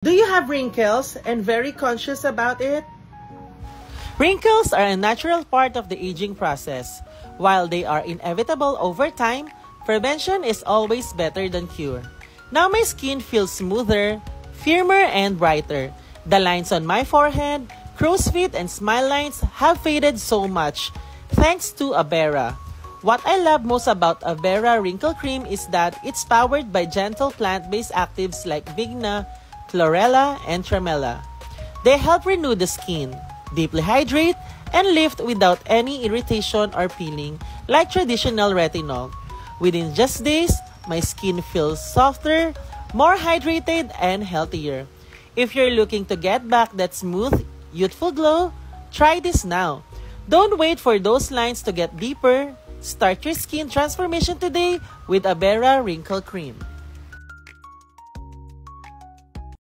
Do you have wrinkles and very conscious about it? Wrinkles are a natural part of the aging process. While they are inevitable over time, prevention is always better than cure. Now my skin feels smoother, firmer, and brighter. The lines on my forehead, crow's feet, and smile lines have faded so much, thanks to Avera. What I love most about Avera Wrinkle Cream is that it's powered by gentle plant-based actives like Vigna, Chlorella, and Tremella. They help renew the skin, deeply hydrate, and lift without any irritation or peeling like traditional retinol. Within just days, my skin feels softer, more hydrated, and healthier. If you're looking to get back that smooth, youthful glow, try this now. Don't wait for those lines to get deeper. Start your skin transformation today with Avera Wrinkle Cream.